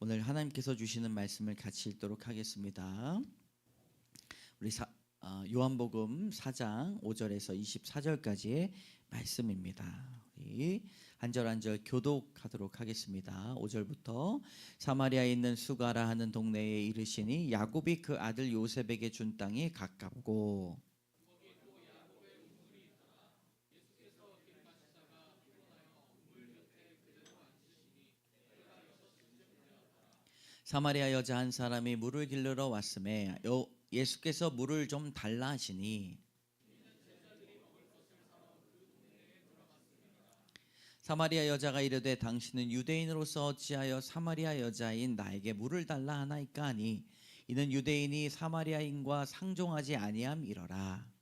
오늘 하나님께서 주시는 말씀을 같이 읽도록 하겠습니다. 우리 요한복음 4장 5절에서 24절까지의 말씀입니다. 우리 한 절 한 절 교독하도록 하겠습니다. 5절부터 사마리아에 있는 수가라 하는 동네에 이르시니 야곱이 그 아들 요셉에게 준 땅이 가깝고 사마리아 여자 한 사람이 물을 길르러 왔음에 예수께서 물을 좀 달라 하시니 사마리아 여자가 이르되 당신은 유대인으로서 어찌하여 사마리아 여자인 나에게 물을 달라 하나이까 하니 이는 유대인이 사마리아인과 상종하지 아니함이러라.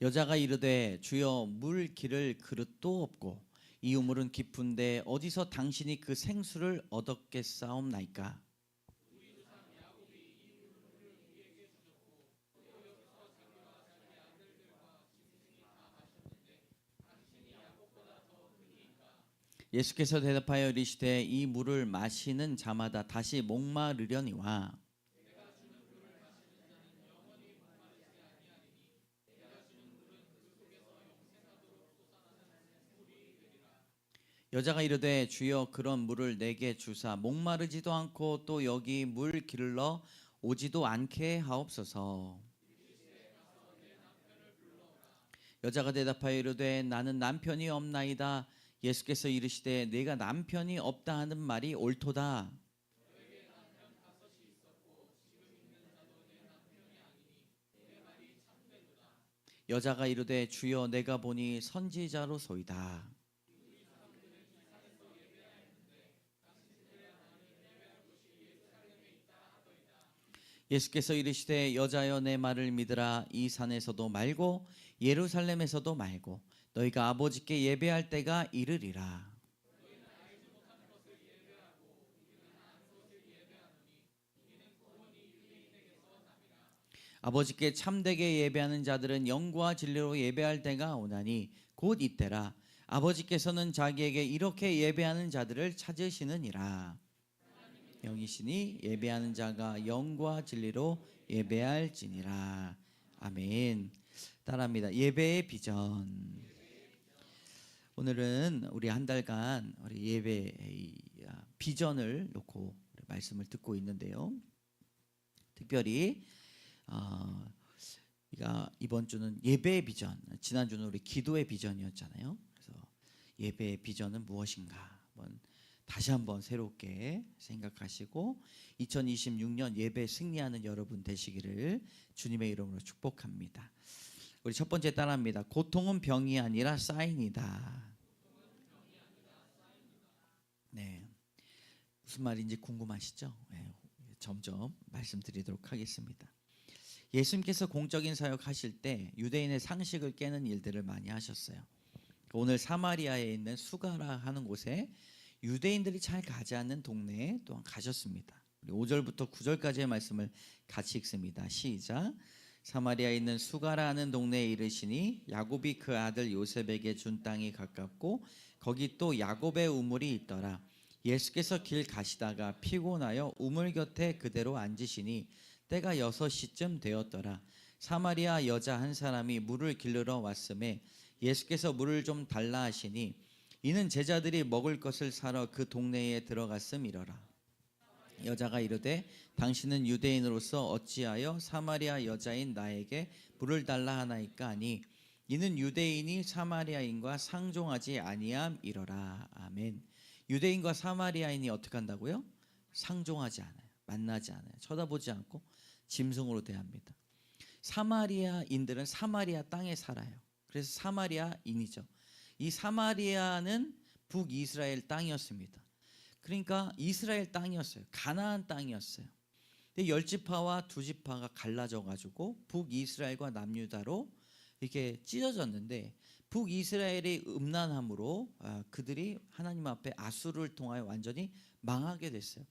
여자가 이르되 주여 물 기를 그릇도 없고 이 우물은 깊은데 어디서 당신이 그 생수를 얻었겠사옵나이까. 예수께서 대답하여 이르시되 이 물을 마시는 자마다 다시 목마르려니와 여자가 이르되 주여 그런 물을 내게 주사 목마르지도 않고 또 여기 물 길러 오지도 않게 하옵소서. 여자가 대답하여 이르되 나는 남편이 없나이다. 예수께서 이르시되 내가 남편이 없다 하는 말이 옳도다. 여자가 이르되 주여 내가 보니 선지자로소이다. 예수께서 이르시되 여자여 내 말을 믿으라. 이 산에서도 말고 예루살렘에서도 말고 너희가 아버지께 예배할 때가 이르리라. 아버지께 참되게 예배하는 자들은 영과 진리로 예배할 때가 오나니 곧 이때라. 아버지께서는 자기에게 이렇게 예배하는 자들을 찾으시느니라. 영이시니 예배하는 자가 영과 진리로 예배할지니라. 아멘. 따라합니다. 예배의 비전. 오늘은 우리 한 달간 우리 예배의 비전을 놓고 말씀을 듣고 있는데요. 특별히 우리가 이번 주는 예배의 비전, 지난주는 우리 기도의 비전이었잖아요. 그래서 예배의 비전은 무엇인가 다시 한번 새롭게 생각하시고 2026년 예배 승리하는 여러분 되시기를 주님의 이름으로 축복합니다. 우리 첫 번째 따라합니다. 고통은 병이 아니라 사인이다. 네, 무슨 말인지 궁금하시죠? 네, 점점 말씀드리도록 하겠습니다. 예수님께서 공적인 사역 하실 때 유대인의 상식을 깨는 일들을 많이 하셨어요. 오늘 사마리아에 있는 수가라 하는 곳에 유대인들이 잘 가지 않는 동네에 또한 가셨습니다. 5절부터 9절까지의 말씀을 같이 읽습니다. 시작. 사마리아에 있는 수가라 하는 동네에 이르시니 야곱이 그 아들 요셉에게 준 땅이 가깝고 거기 또 야곱의 우물이 있더라. 예수께서 길 가시다가 피곤하여 우물 곁에 그대로 앉으시니 때가 6시쯤 되었더라. 사마리아 여자 한 사람이 물을 길르러 왔음에 예수께서 물을 좀 달라 하시니 이는 제자들이 먹을 것을 사러 그 동네에 들어갔음이러라. 여자가 이르되 당신은 유대인으로서 어찌하여 사마리아 여자인 나에게 물을 달라 하나이까 하니 이는 유대인이 사마리아인과 상종하지 아니함이러라. 아멘. 유대인과 사마리아인이 어떻게 한다고요? 상종하지 않아요. 만나지 않아요. 쳐다보지 않고 짐승으로 대합니다. 사마리아인들은 사마리아 땅에 살아요. 그래서 사마리아인이죠. 이 사마리아는 북이스라엘 땅이었습니다. 그러니까 이스라엘 땅이었어요. 가나안 땅이었어요. 근데 10지파와 2지파가 갈라져 가지고 북이스라엘과 남유다로 이렇게 찢어졌는데 북이스라엘의 음란함으로 그들이 하나님 앞에 아수르를 통하여 완전히 망하게 됐어요.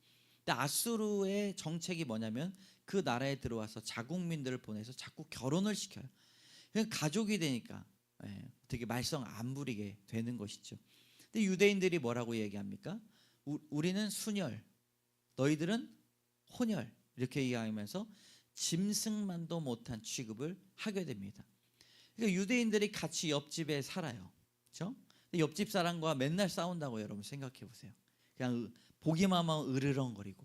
근데 아수르의 정책이 뭐냐면 그 나라에 들어와서 자국민들을 보내서 자꾸 결혼을 시켜요. 그냥 가족이 되니까 되게 말썽 안 부리게 되는 것이죠. 근데 유대인들이 뭐라고 얘기합니까? 우리는 순혈, 너희들은 혼혈, 이렇게 이야기하면서 짐승만도 못한 취급을 하게 됩니다. 그러니까 유대인들이 같이 옆집에 살아요. 그렇죠? 옆집 사람과 맨날 싸운다고 여러분 생각해 보세요. 그냥 보기만 하면 으르렁거리고,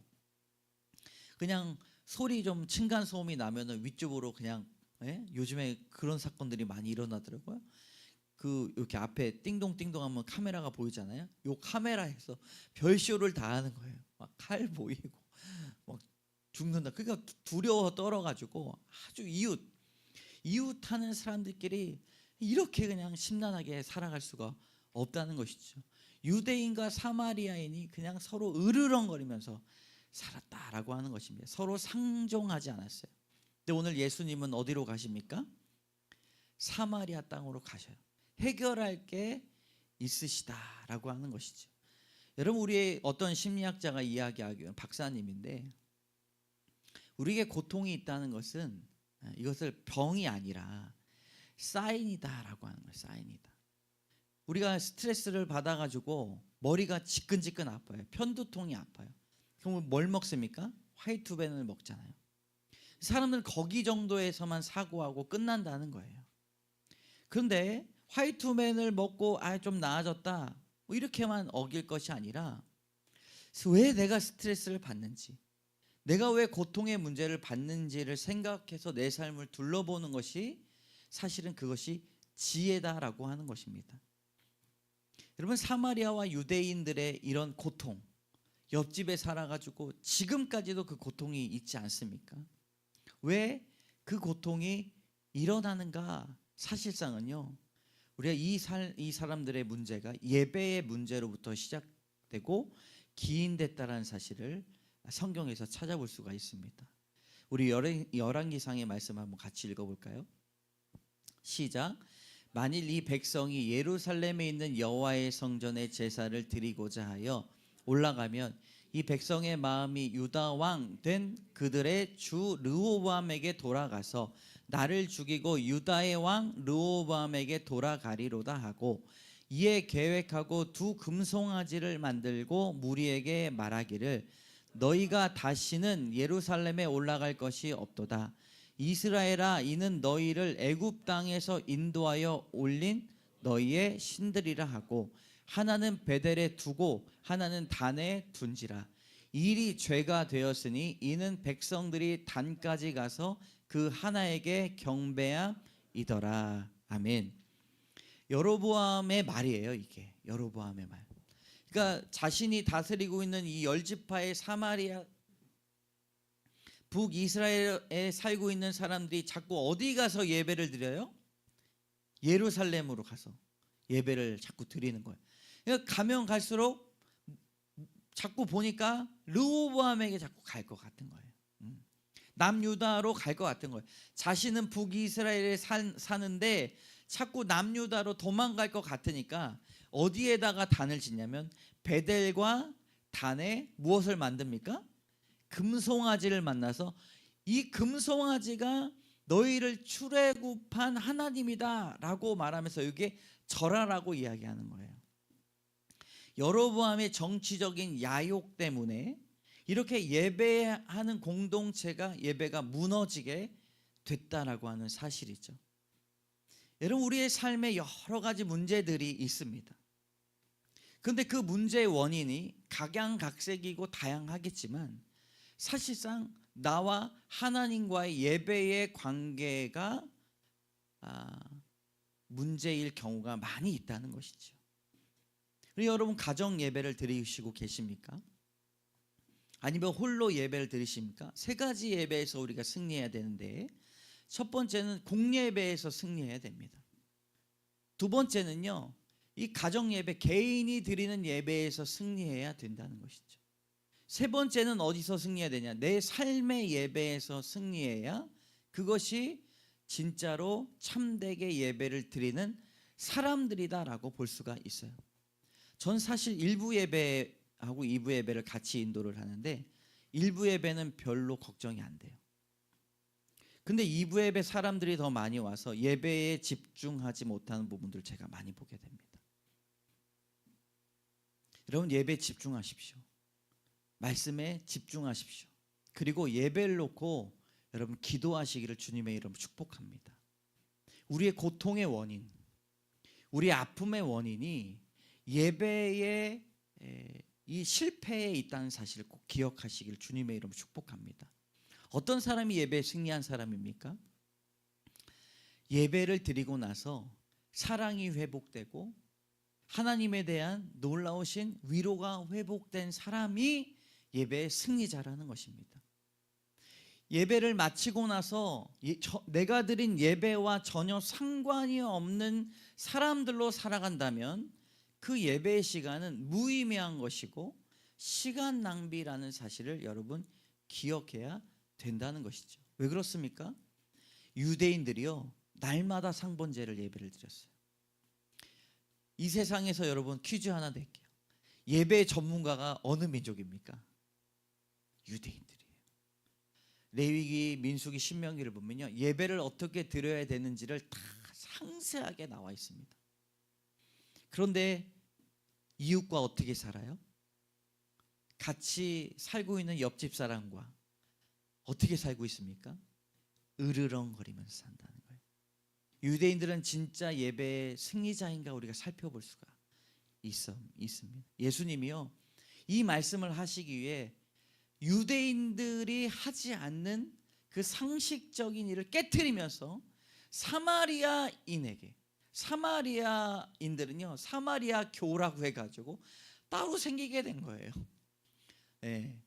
그냥 소리 좀 층간 소음이 나면은 위쪽으로 그냥, 요즘에 그런 사건들이 많이 일어나더라고요. 그 이렇게 앞에 띵동띵동 하면 카메라가 보이잖아요. 요 카메라에서 별쇼를 다 하는 거예요. 막 칼 보이고 막 죽는다. 그러니까 두려워 떨어가지고 아주 이웃하는 사람들끼리 이렇게 그냥 심란하게 살아갈 수가 없다는 것이죠. 유대인과 사마리아인이 그냥 서로 으르렁거리면서 살았다라고 하는 것입니다. 서로 상종하지 않았어요. 근데 오늘 예수님은 어디로 가십니까? 사마리아 땅으로 가셔요. 해결할 게 있으시다라고 하는 것이죠. 여러분, 우리의 어떤 심리학자가 이야기하기로는, 박사님인데, 우리에게 고통이 있다는 것은 이것을 병이 아니라 사인이다라고 하는 거예요. 사인이다. 우리가 스트레스를 받아가지고 머리가 지끈지끈 아파요. 편두통이 아파요. 그럼 뭘 먹습니까? 화이트벤을 먹잖아요. 사람들은 거기 정도에서만 사고하고 끝난다는 거예요. 그런데 화이트벤을 먹고 좀 나아졌다, 뭐 이렇게만 어길 것이 아니라, 왜 내가 스트레스를 받는지, 내가 왜 고통의 문제를 받는지를 생각해서 내 삶을 둘러보는 것이 사실은 그것이 지혜다라고 하는 것입니다. 여러분, 사마리아와 유대인들의 이런 고통, 옆집에 살아가지고 지금까지도 그 고통이 있지 않습니까? 왜 그 고통이 일어나는가? 사실상은요, 우리가 이 사람들의 문제가 예배의 문제로부터 시작되고 기인됐다라는 사실을 성경에서 찾아볼 수가 있습니다. 우리 열왕기상의 말씀 한번 같이 읽어볼까요? 시작. 만일 이 백성이 예루살렘에 있는 여호와의 성전에 제사를 드리고자 하여 올라가면 이 백성의 마음이 유다 왕 된 그들의 주 르호보암에게 돌아가서 나를 죽이고 유다의 왕 르호보암에게 돌아가리로다 하고, 이에 계획하고 두 금송아지를 만들고 무리에게 말하기를, 너희가 다시는 예루살렘에 올라갈 것이 없도다. 이스라엘아, 이는 너희를 애굽 땅에서 인도하여 올린 너희의 신들이라 하고, 하나는 베델에 두고 하나는 단에 둔지라. 일이 죄가 되었으니 이는 백성들이 단까지 가서 그 하나에게 경배함이더라. 아멘. 여로보암의 말이에요, 이게. 여로보암의 말. 그러니까 자신이 다스리고 있는 이 10지파의 사마리아 북이스라엘에 살고 있는 사람들이 자꾸 어디 가서 예배를 드려요? 예루살렘으로 가서 예배를 자꾸 드리는 거예요. 그러니까 가면 갈수록 자꾸 보니까 르호보암에게 자꾸 갈 것 같은 거예요. 남유다로 갈 것 같은 거예요. 자신은 북이스라엘에 사는데 자꾸 남유다로 도망갈 것 같으니까 어디에다가 단을 짓냐면 베델과 단에 무엇을 만듭니까? 금송아지를 만나서 이 금송아지가 너희를 출애굽한 하나님이다 라고 말하면서 이게 절하라고 이야기하는 거예요. 여로보암의 정치적인 야욕 때문에 이렇게 예배하는 공동체가, 예배가 무너지게 됐다라고 하는 사실이죠. 여러분, 우리의 삶에 여러 가지 문제들이 있습니다. 그런데 그 문제의 원인이 각양각색이고 다양하겠지만 사실상 나와 하나님과의 예배의 관계가 문제일 경우가 많이 있다는 것이죠. 여러분, 가정 예배를 드리시고 계십니까? 아니면 홀로 예배를 드리십니까? 세 가지 예배에서 우리가 승리해야 되는데, 첫 번째는 공예배에서 승리해야 됩니다. 두 번째는요, 이 가정 예배, 개인이 드리는 예배에서 승리해야 된다는 것이죠. 세 번째는 어디서 승리해야 되냐? 내 삶의 예배에서 승리해야 그것이 진짜로 참되게 예배를 드리는 사람들이다라고 볼 수가 있어요. 전 사실 1부 예배하고 2부 예배를 같이 인도를 하는데, 일부 예배는 별로 걱정이 안 돼요. 근데 2부 예배 사람들이 더 많이 와서 예배에 집중하지 못하는 부분들을 제가 많이 보게 됩니다. 여러분, 예배에 집중하십시오. 말씀에 집중하십시오. 그리고 예배를 놓고 여러분 기도하시기를 주님의 이름으로 축복합니다. 우리의 고통의 원인, 우리의 아픔의 원인이 예배의 이 실패에 있다는 사실을 꼭 기억하시기를 주님의 이름으로 축복합니다. 어떤 사람이 예배에 승리한 사람입니까? 예배를 드리고 나서 사랑이 회복되고 하나님에 대한 놀라우신 위로가 회복된 사람이 예배의 승리자라는 것입니다. 예배를 마치고 나서 내가 드린 예배와 전혀 상관이 없는 사람들로 살아간다면 그 예배의 시간은 무의미한 것이고 시간 낭비라는 사실을 여러분 기억해야 된다는 것이죠. 왜 그렇습니까? 유대인들이요, 날마다 상번제를 예배를 드렸어요. 이 세상에서 여러분 퀴즈 하나 낼게요. 예배 전문가가 어느 민족입니까? 유대인들이에요. 레위기, 민수기, 신명기를 보면요, 예배를 어떻게 드려야 되는지를 다 상세하게 나와 있습니다. 그런데 이웃과 어떻게 살아요? 같이 살고 있는 옆집 사람과 어떻게 살고 있습니까? 으르렁거리면서 산다는 거예요. 유대인들은 진짜 예배의 승리자인가 우리가 살펴볼 수가 있습니다. 예수님이요, 이 말씀을 하시기 위해 유대인들이 하지 않는 그 상식적인 일을 깨트리면서 사마리아인에게, 사마리아인들은요 사마리아 교라고 해가지고 따로 생기게 된 거예요. 네.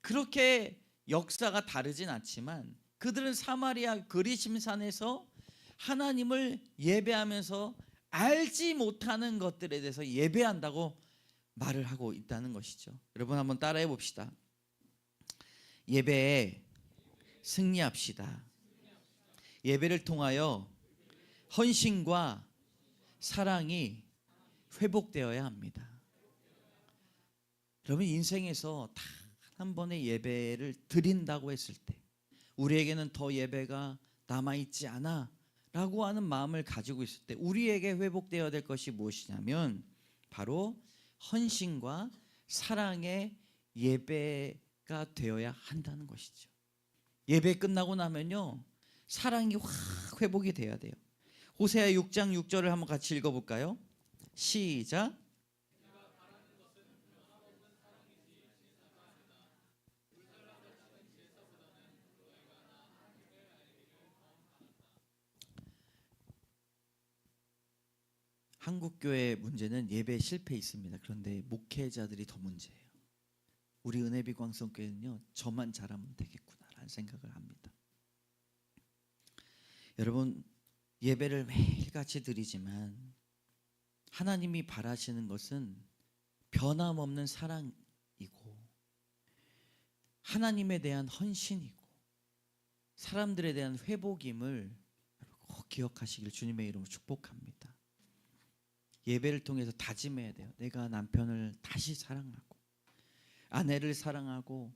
그렇게 역사가 다르진 않지만 그들은 사마리아 그리심산에서 하나님을 예배하면서 알지 못하는 것들에 대해서 예배한다고 말을 하고 있다는 것이죠. 여러분 한번 따라해 봅시다. 예배에 승리합시다. 예배를 통하여 헌신과 사랑이 회복되어야 합니다. 여러분, 인생에서 단 한 번의 예배를 드린다고 했을 때 우리에게는 더 예배가 남아있지 않아 라고 하는 마음을 가지고 있을 때 우리에게 회복되어야 될 것이 무엇이냐면 바로 헌신과 사랑의 예배가 되어야 한다는 것이죠. 예배 끝나고 나면요 사랑이 확 회복이 돼야 돼요. 호세아 6장 6절을 한번 같이 읽어볼까요? 시작. 한국교회 문제는 예배 실패 있습니다. 그런데 목회자들이 더 문제예요. 우리 은혜비 광성교회는요 저만 잘하면 되겠구나라는 생각을 합니다. 여러분, 예배를 매일같이 드리지만 하나님이 바라시는 것은 변함없는 사랑이고 하나님에 대한 헌신이고 사람들에 대한 회복임을 꼭 기억하시길 주님의 이름으로 축복합니다. 예배를 통해서 다짐해야 돼요. 내가 남편을 다시 사랑하고 아내를 사랑하고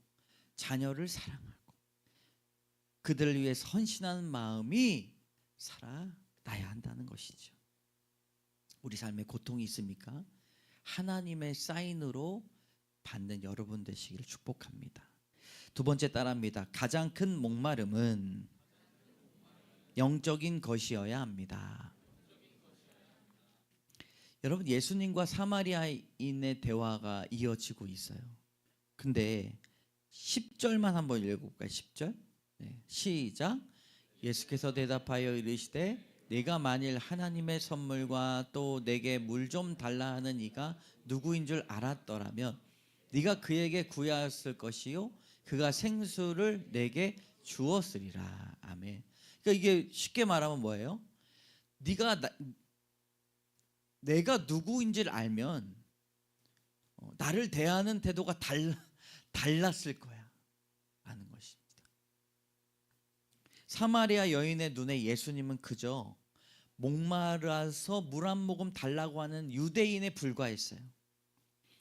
자녀를 사랑하고 그들을 위해 헌신하는 마음이 살아나야 한다는 것이죠. 우리 삶에 고통이 있습니까? 하나님의 사인으로 받는 여러분 되시기를 축복합니다. 두 번째 따라합니다. 가장 큰 목마름은 영적인 것이어야 합니다. 여러분, 예수님과 사마리아인의 대화가 이어지고 있어요. 근데 10절만 한번 읽어볼까요? 10절. 네, 시작. 예수께서 대답하여 이르시되 네가 만일 하나님의 선물과 또 내게 물 좀 달라 하는 이가 누구인 줄 알았더라면 네가 그에게 구하였을 것이요 그가 생수를 내게 주었으리라. 아멘. 그러니까 이게 쉽게 말하면 뭐예요? 내가 누구인지를 알면 나를 대하는 태도가 달랐을 거야 라는 것입니다. 사마리아 여인의 눈에 예수님은 그저 목마라서 물 한 모금 달라고 하는 유대인에 불과했어요.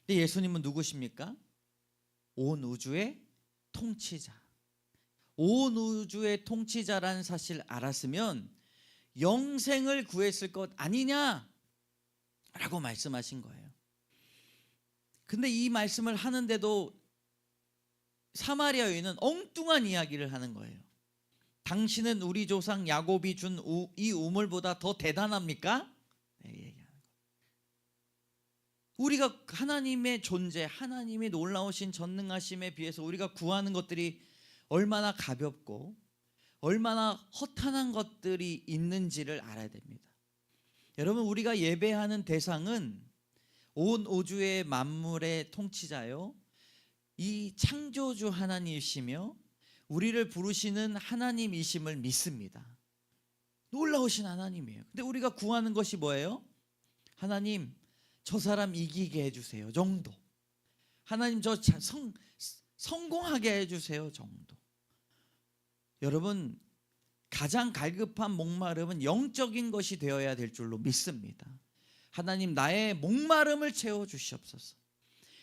근데 예수님은 누구십니까? 온 우주의 통치자, 온 우주의 통치자라는 사실을 알았으면 영생을 구했을 것 아니냐라고 말씀하신 거예요. 근데 이 말씀을 하는데도 사마리아 여인은 엉뚱한 이야기를 하는 거예요. 당신은 우리 조상 야곱이 준 이 우물보다 더 대단합니까? 네, 얘기하는 거예요. 우리가 하나님의 존재, 하나님의 놀라우신 전능하심에 비해서 우리가 구하는 것들이 얼마나 가볍고 얼마나 허탄한 것들이 있는지를 알아야 됩니다. 여러분, 우리가 예배하는 대상은 온 우주의 만물의 통치자요, 이 창조주 하나님이시며 우리를 부르시는 하나님이심을 믿습니다. 놀라우신 하나님이에요. 근데 우리가 구하는 것이 뭐예요? 하나님, 저 사람 이기게 해주세요 정도. 하나님, 저 성공하게 해주세요 정도. 여러분, 가장 갈급한 목마름은 영적인 것이 되어야 될 줄로 믿습니다. 하나님, 나의 목마름을 채워주시옵소서.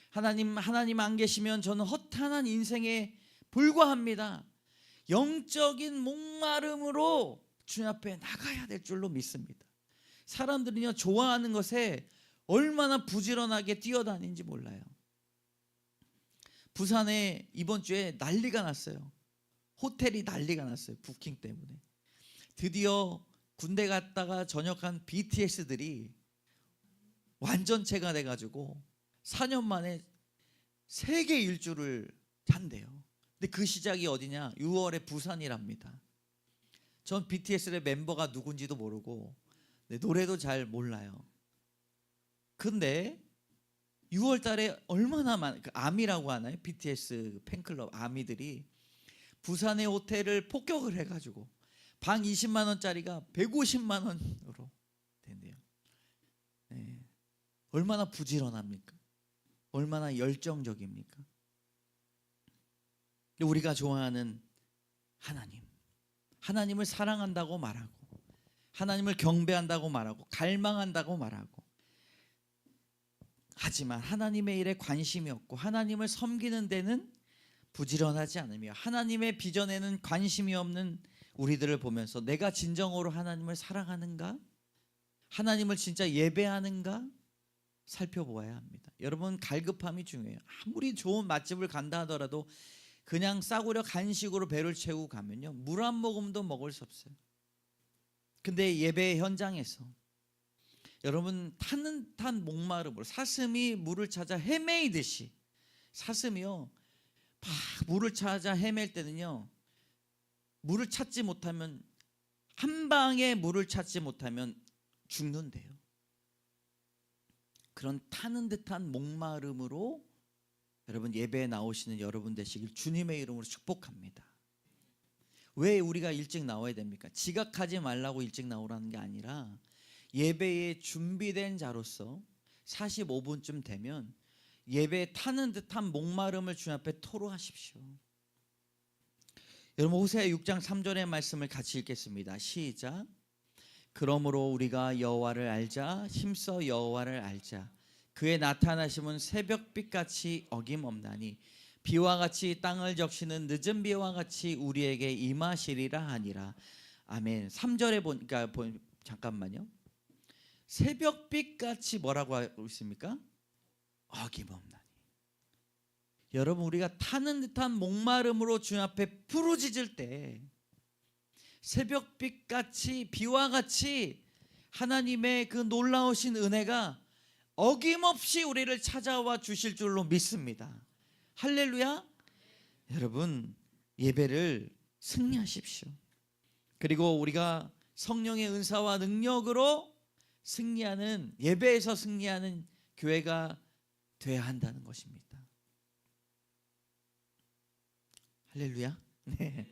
하나님 안 계시면 저는 허탄한 인생에 불과합니다. 영적인 목마름으로 주님 앞에 나가야 될 줄로 믿습니다. 사람들은요, 좋아하는 것에 얼마나 부지런하게 뛰어다니는지 몰라요. 부산에 이번 주에 난리가 났어요. 호텔이 난리가 났어요. 부킹 때문에. 드디어 군대 갔다가 전역한 BTS들이 완전체가 돼가지고 4년 만에 세계 일주를 한대요. 근데 그 시작이 어디냐? 6월에 부산이랍니다. 전 BTS의 멤버가 누군지도 모르고 노래도 잘 몰라요. 근데 6월 달에 얼마나 많은 아미라고 하나요? BTS 팬클럽 아미들이 부산의 호텔을 폭격을 해가지고 방 20만 원짜리가 150만 원으로 된대요. 네. 얼마나 부지런합니까? 얼마나 열정적입니까? 우리가 좋아하는 하나님을 사랑한다고 말하고, 하나님을 경배한다고 말하고, 갈망한다고 말하고, 하지만 하나님의 일에 관심이 없고 하나님을 섬기는 데는 부지런하지 않으며 하나님의 비전에는 관심이 없는 우리들을 보면서 내가 진정으로 하나님을 사랑하는가? 하나님을 진짜 예배하는가? 살펴보아야 합니다. 여러분, 갈급함이 중요해요. 아무리 좋은 맛집을 간다 하더라도 그냥 싸구려 간식으로 배를 채우고 가면요, 물 한 모금도 먹을 수 없어요. 근데 예배 현장에서 여러분, 타는 듯한 목마름으로 사슴이 물을 찾아 헤매이듯이, 사슴이요 막 물을 찾아 헤맬 때는요, 물을 찾지 못하면, 한 방에 물을 찾지 못하면 죽는데요. 그런 타는 듯한 목마름으로 여러분, 예배에 나오시는 여러분 되시길 주님의 이름으로 축복합니다. 왜 우리가 일찍 나와야 됩니까? 지각하지 말라고 일찍 나오라는 게 아니라 예배에 준비된 자로서 45분쯤 되면 예배에 타는 듯한 목마름을 주님 앞에 토로하십시오. 여러분, 호세아 6장 3절의 말씀을 같이 읽겠습니다. 시작. 그러므로 우리가 여호와를 알자, 힘써 여호와를 알자. 그의 나타나심은 새벽빛같이 어김없나니 비와 같이 땅을 적시는 늦은 비와 같이 우리에게 임하시리라 하니라. 아멘. 3절에 보니까 잠깐만요. 새벽빛같이 뭐라고 하고 있습니까? 어김없나니. 여러분, 우리가 타는 듯한 목마름으로 주님 앞에 부르짖을 때 새벽빛같이 비와 같이 하나님의 그 놀라우신 은혜가 어김없이 우리를 찾아와 주실 줄로 믿습니다. 할렐루야. 여러분, 예배를 승리하십시오. 그리고 우리가 성령의 은사와 능력으로 승리하는, 예배에서 승리하는 교회가 되어야 한다는 것입니다. 할렐루야. 네.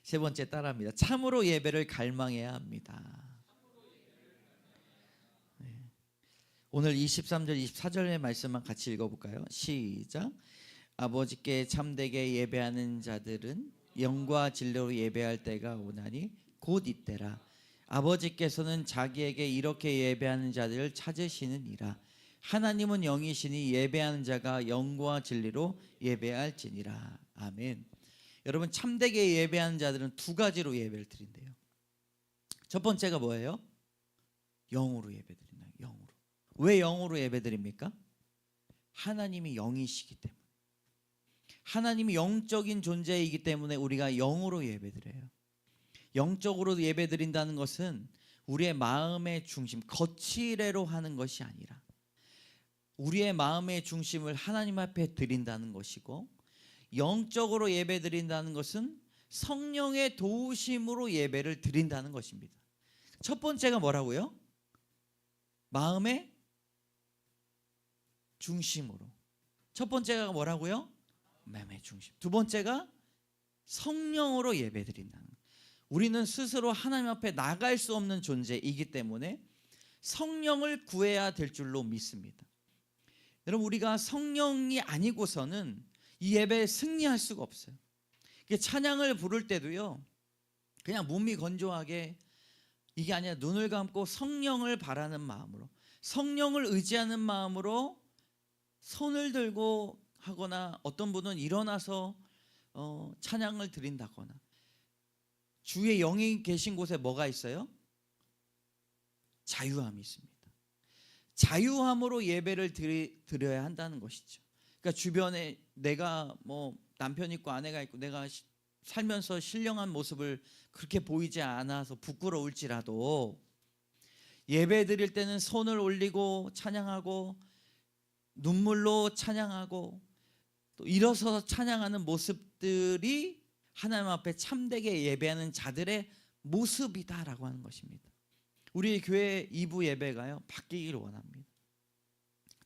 세 번째 따라합니다. 참으로 예배를 갈망해야 합니다. 네. 오늘 23절 24절의 말씀만 같이 읽어볼까요? 시작. 아버지께 참되게 예배하는 자들은 영과 진리로 예배할 때가 오나니 곧 이때라. 아버지께서는 자기에게 이렇게 예배하는 자들을 찾으시느니라. 하나님은 영이시니 예배하는 자가 영과 진리로 예배할지니라. 아멘. 여러분 참되게 예배하는 자들은 두 가지로 예배를 드린대요. 첫 번째가 뭐예요? 영으로 예배드린다. 영으로. 왜 영으로 예배드립니까? 하나님이 영이시기 때문에. 하나님이 영적인 존재이기 때문에 우리가 영으로 예배드려요. 영적으로 예배드린다는 것은 우리의 마음의 중심, 거칠애로 하는 것이 아니라 우리의 마음의 중심을 하나님 앞에 드린다는 것이고, 영적으로 예배드린다는 것은 성령의 도우심으로 예배를 드린다는 것입니다. 첫 번째가 뭐라고요? 마음의 중심으로. 첫 번째가 뭐라고요? 마음의 중심. 두 번째가 성령으로 예배드린다는 것. 우리는 스스로 하나님 앞에 나갈 수 없는 존재이기 때문에 성령을 구해야 될 줄로 믿습니다. 여러분, 우리가 성령이 아니고서는 이 예배에 승리할 수가 없어요. 찬양을 부를 때도요, 그냥 몸이 건조하게 이게 아니라 눈을 감고 성령을 바라는 마음으로, 성령을 의지하는 마음으로 손을 들고 하거나, 어떤 분은 일어나서 찬양을 드린다거나. 주의 영이 계신 곳에 뭐가 있어요? 자유함이 있습니다. 자유함으로 예배를 드려야 한다는 것이죠. 그러니까 주변에 내가 뭐 남편 있고 아내가 있고 내가 살면서 신령한 모습을 그렇게 보이지 않아서 부끄러울지라도 예배 드릴 때는 손을 올리고 찬양하고 눈물로 찬양하고 또 일어서서 찬양하는 모습들이 하나님 앞에 참되게 예배하는 자들의 모습이다라고 하는 것입니다. 우리 교회 2부 예배가요, 바뀌기를 원합니다.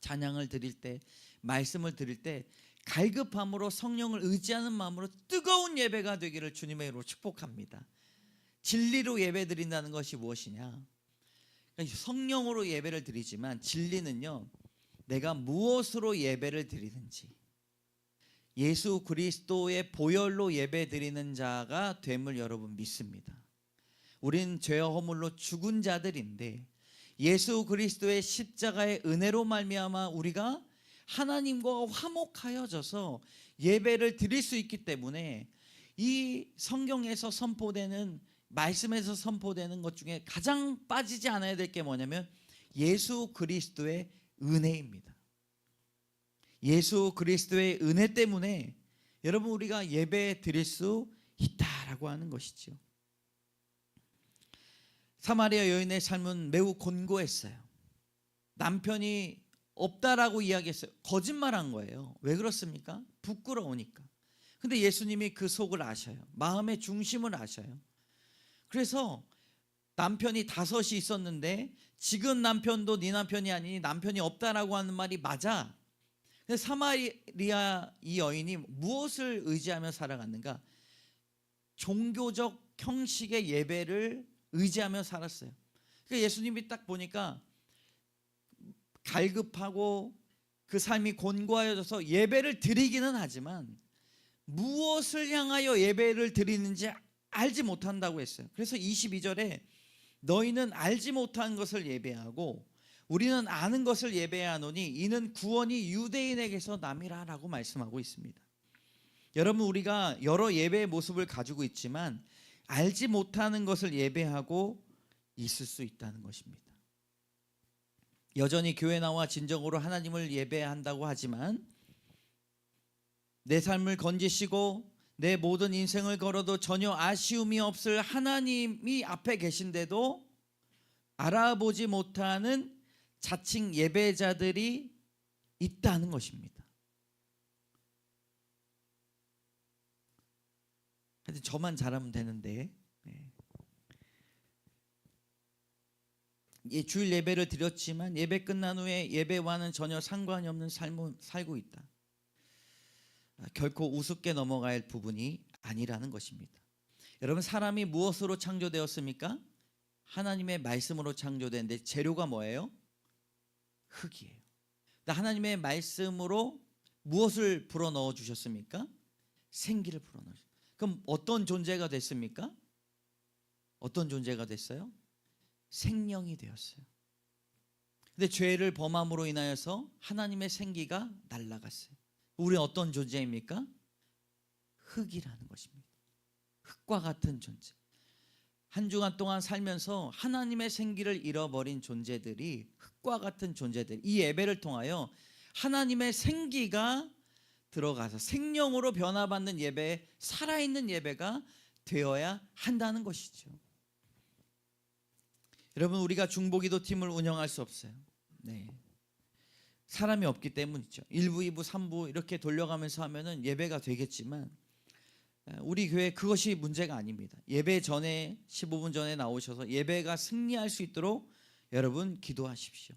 찬양을 드릴 때, 말씀을 드릴 때 갈급함으로 성령을 의지하는 마음으로 뜨거운 예배가 되기를 주님의 이름으로 축복합니다. 진리로 예배 드린다는 것이 무엇이냐? 성령으로 예배를 드리지만 진리는요, 내가 무엇으로 예배를 드리든지 예수 그리스도의 보혈로 예배 드리는 자가 됨을 여러분 믿습니다. 우린 죄와 허물로 죽은 자들인데 예수 그리스도의 십자가의 은혜로 말미암아 우리가 하나님과 화목하여져서 예배를 드릴 수 있기 때문에 이 성경에서 선포되는, 말씀에서 선포되는 것 중에 가장 빠지지 않아야 될 게 뭐냐면 예수 그리스도의 은혜입니다. 예수 그리스도의 은혜 때문에 여러분 우리가 예배 드릴 수 있다라고 하는 것이죠. 사마리아 여인의 삶은 매우 곤고했어요. 남편이 없다라고 이야기했어요. 거짓말한 거예요. 왜 그렇습니까? 부끄러우니까. 근데 예수님이 그 속을 아셔요. 마음의 중심을 아셔요. 그래서 남편이 5이 있었는데 지금 남편도 네 남편이 아니니 남편이 없다라고 하는 말이 맞아. 근데 사마리아 이 여인이 무엇을 의지하며 살아갔는가? 종교적 형식의 예배를 의지하며 살았어요. 그러니까 예수님이 딱 보니까 갈급하고 그 삶이 곤고하여져서 예배를 드리기는 하지만 무엇을 향하여 예배를 드리는지 알지 못한다고 했어요. 그래서 22절에 너희는 알지 못한 것을 예배하고 우리는 아는 것을 예배하노니 이는 구원이 유대인에게서 남이라라고 말씀하고 있습니다. 여러분, 우리가 여러 예배의 모습을 가지고 있지만 알지 못하는 것을 예배하고 있을 수 있다는 것입니다. 여전히 교회 나와 진정으로 하나님을 예배한다고 하지만 내 삶을 건지시고 내 모든 인생을 걸어도 전혀 아쉬움이 없을 하나님이 앞에 계신데도 알아보지 못하는 자칭 예배자들이 있다는 것입니다. 하여튼 저만 잘하면 되는데, 주일 예배를 드렸지만 예배 끝난 후에 예배와는 전혀 상관이 없는 삶을 살고 있다. 결코 우습게 넘어갈 부분이 아니라는 것입니다. 여러분, 사람이 무엇으로 창조되었습니까? 하나님의 말씀으로 창조되는데 재료가 뭐예요? 흙이에요. 하나님의 말씀으로 무엇을 불어넣어 주셨습니까? 생기를 불어넣어 주셨어요. 그럼 어떤 존재가 됐습니까? 어떤 존재가 됐어요? 생명이 되었어요. 근데 죄를 범함으로 인하여서 하나님의 생기가 날아갔어요. 우리는 어떤 존재입니까? 흙이라는 것입니다. 흙과 같은 존재. 한 주간 동안 살면서 하나님의 생기를 잃어버린 존재들이, 흙과 같은 존재들, 이 예배를 통하여 하나님의 생기가 들어가서 생명으로 변화받는 예배, 살아있는 예배가 되어야 한다는 것이죠. 여러분, 우리가 중보기도 팀을 운영할 수 없어요. 네. 사람이 없기 때문이죠. 1부, 2부, 3부 이렇게 돌려가면서 하면은 예배가 되겠지만 우리 교회 그것이 문제가 아닙니다. 예배 전에 15분 전에 나오셔서 예배가 승리할 수 있도록 여러분 기도하십시오.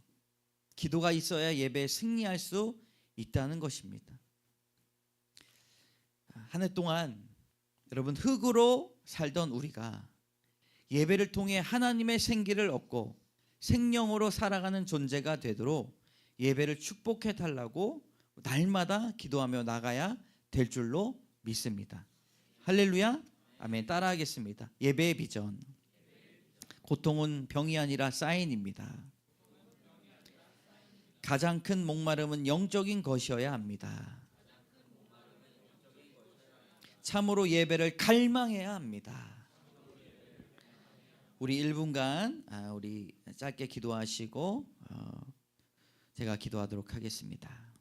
기도가 있어야 예배에 승리할 수 있다는 것입니다. 한 해 동안 여러분 흙으로 살던 우리가 예배를 통해 하나님의 생기를 얻고 생명으로 살아가는 존재가 되도록 예배를 축복해 달라고 날마다 기도하며 나가야 될 줄로 믿습니다. 할렐루야. 아멘. 따라하겠습니다. 예배의 비전. 고통은 병이 아니라 사인입니다. 가장 큰 목마름은 영적인 것이어야 합니다. 참으로 예배를 갈망해야 합니다. 우리 1분간 우리 짧게 기도하시고 제가 기도하도록 하겠습니다.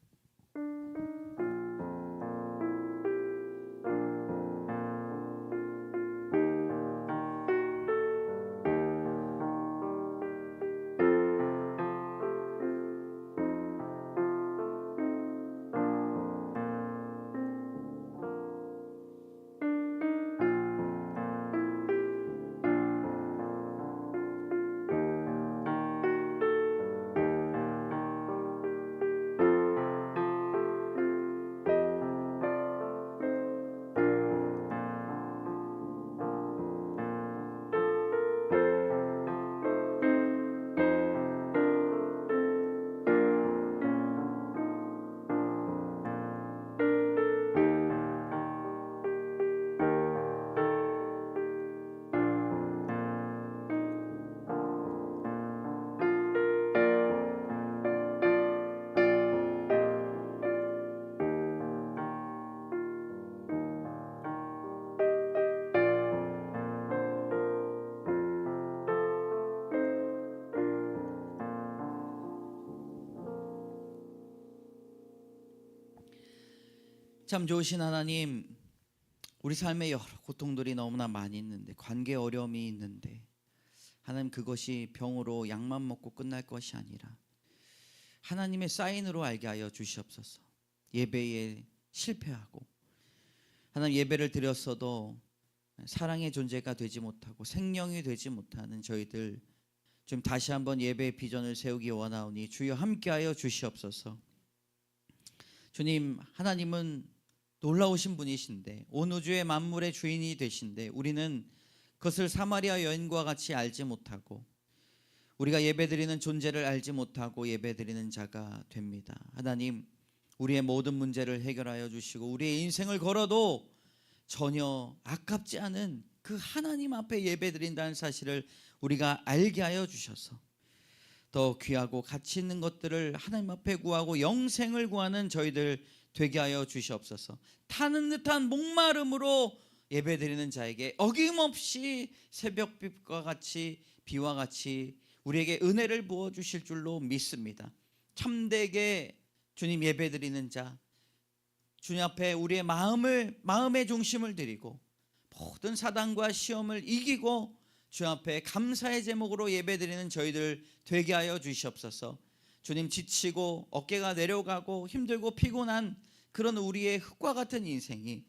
참 좋으신 하나님, 우리 삶에 여러 고통들이 너무나 많이 있는데, 관계 어려움이 있는데, 하나님 그것이 병으로 약만 먹고 끝날 것이 아니라 하나님의 사인으로 알게 하여 주시옵소서. 예배에 실패하고 하나님 예배를 드렸어도 사랑의 존재가 되지 못하고 생명이 되지 못하는 저희들 좀 다시 한번 예배의 비전을 세우기 원하오니 주여 함께하여 주시옵소서. 주님, 하나님은 놀라우신 분이신데 온 우주의 만물의 주인이 되신데 우리는 그것을 사마리아 여인과 같이 알지 못하고 우리가 예배드리는 존재를 알지 못하고 예배드리는 자가 됩니다. 하나님, 우리의 모든 문제를 해결하여 주시고 우리의 인생을 걸어도 전혀 아깝지 않은 그 하나님 앞에 예배드린다는 사실을 우리가 알게 하여 주셔서 더 귀하고 가치 있는 것들을 하나님 앞에 구하고 영생을 구하는 저희들 되게 하여 주시옵소서. 타는 듯한 목마름으로 예배드리는 자에게 어김없이 새벽빛과 같이 비와 같이 우리에게 은혜를 부어주실 줄로 믿습니다. 참되게 주님 예배드리는 자, 주님 앞에 우리의 마음의 중심을 드리고 모든 사단과 시험을 이기고 주 앞에 감사의 제목으로 예배드리는 저희들 되게 하여 주시옵소서. 주님, 지치고 어깨가 내려가고 힘들고 피곤한 그런 우리의 흙과 같은 인생이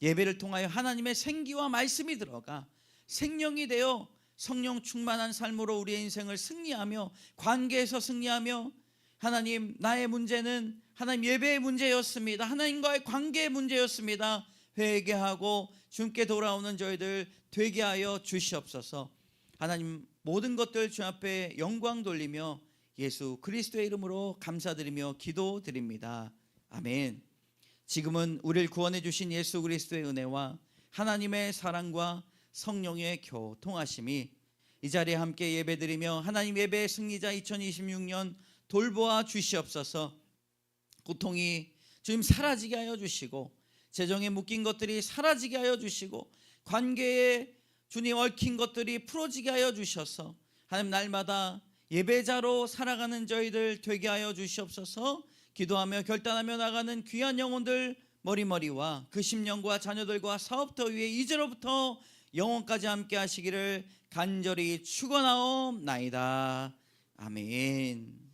예배를 통하여 하나님의 생기와 말씀이 들어가 생명이 되어 성령 충만한 삶으로 우리의 인생을 승리하며 관계에서 승리하며 하나님, 나의 문제는 하나님 예배의 문제였습니다. 하나님과의 관계의 문제였습니다. 회개하고 주님께 돌아오는 저희들 되게 하여 주시옵소서. 하나님, 모든 것들 주 앞에 영광 돌리며 예수 그리스도의 이름으로 감사드리며 기도드립니다. 아멘. 지금은 우리를 구원해 주신 예수 그리스도의 은혜와 하나님의 사랑과 성령의 교통하심이 이 자리에 함께 예배드리며 하나님 예배의 승리자 2026년 돌보아 주시옵소서. 고통이 주님 사라지게 하여 주시고 재정에 묶인 것들이 사라지게 하여 주시고 관계에 주님 얽힌 것들이 풀어지게 하여 주셔서 하나님 날마다 예배자로 살아가는 저희들 되게 하여 주시옵소서. 기도하며 결단하며 나가는 귀한 영혼들 머리머리와 그 심령과 자녀들과 사업터 위에 이제로부터 영원까지 함께 하시기를 간절히 축원하옵나이다. 아멘.